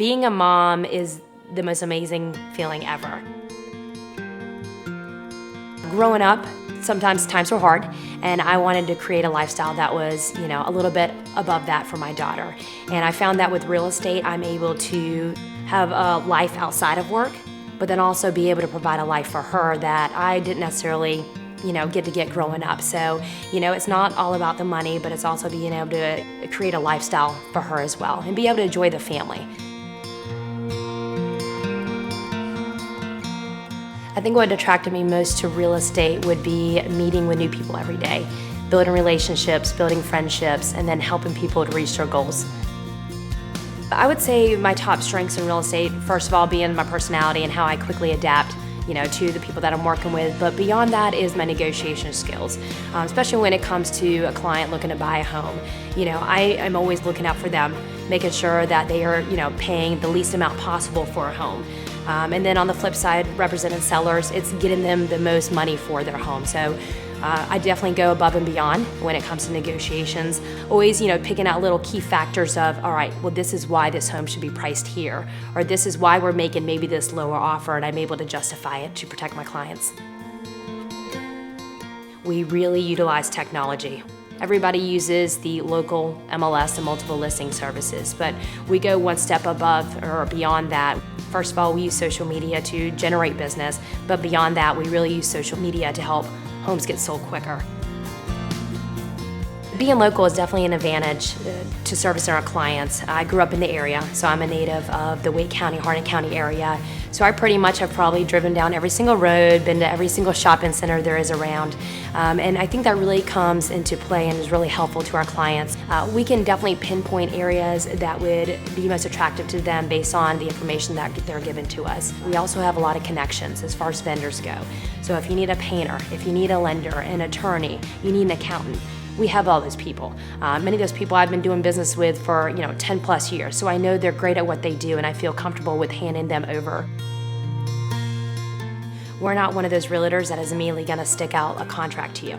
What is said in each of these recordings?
Being a mom is the most amazing feeling ever. Growing up, sometimes times were hard, and I wanted to create a lifestyle that was, a little bit above that for my daughter. And I found that with real estate, I'm able to have a life outside of work, but then also be able to provide a life for her that I didn't necessarily, get growing up. So, it's not all about the money, but it's also being able to create a lifestyle for her as well and be able to enjoy the family. I think what attracted me most to real estate would be meeting with new people every day, building relationships, building friendships, and then helping people to reach their goals. I would say my top strengths in real estate, first of all, being my personality and how I quickly adapt to the people that I'm working with, but beyond that is my negotiation skills, especially when it comes to a client looking to buy a home. I am always looking out for them, making sure that they are, paying the least amount possible for a home. And then on the flip side, representing sellers, it's getting them the most money for their home. So I definitely go above and beyond when it comes to negotiations. Always, picking out little key factors of, all right, well, this is why this home should be priced here, or this is why we're making maybe this lower offer, and I'm able to justify it to protect my clients. We really utilize technology. Everybody uses the local MLS and multiple listing services, but we go one step above or beyond that. First of all, we use social media to generate business, but beyond that, we really use social media to help homes get sold quicker. Being local is definitely an advantage to servicing our clients. I grew up in the area, so I'm a native of the Wake County, Harnett County area. So I pretty much have probably driven down every single road, been to every single shopping center there is around. And I think that really comes into play and is really helpful to our clients. We can definitely pinpoint areas that would be most attractive to them based on the information that they're given to us. We also have a lot of connections as far as vendors go. So if you need a painter, if you need a lender, an attorney, you need an accountant, we have all those people. Many of those people I've been doing business with for 10 plus years, so I know they're great at what they do and I feel comfortable with handing them over. We're not one of those realtors that is immediately going to stick out a contract to you.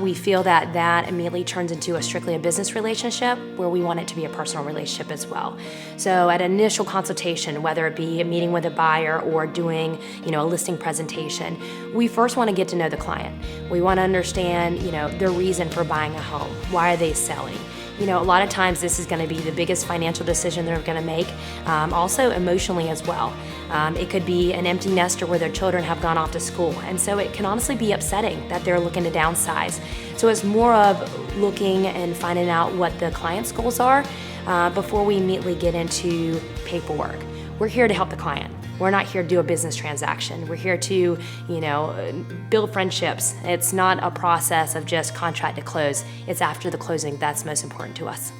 We feel that immediately turns into strictly a business relationship where we want it to be a personal relationship as well. So at initial consultation, whether it be a meeting with a buyer or doing a listing presentation, we first want to get to know the client. We want to understand their reason for buying a home. Why are they selling? A lot of times this is going to be the biggest financial decision they're going to make, also emotionally as well. It could be an empty nester where their children have gone off to school, and so it can honestly be upsetting that they're looking to downsize. So it's more of looking and finding out what the client's goals are before we immediately get into paperwork. We're here to help the client. We're not here to do a business transaction. We're here to, build friendships. It's not a process of just contract to close. It's after the closing that's most important to us.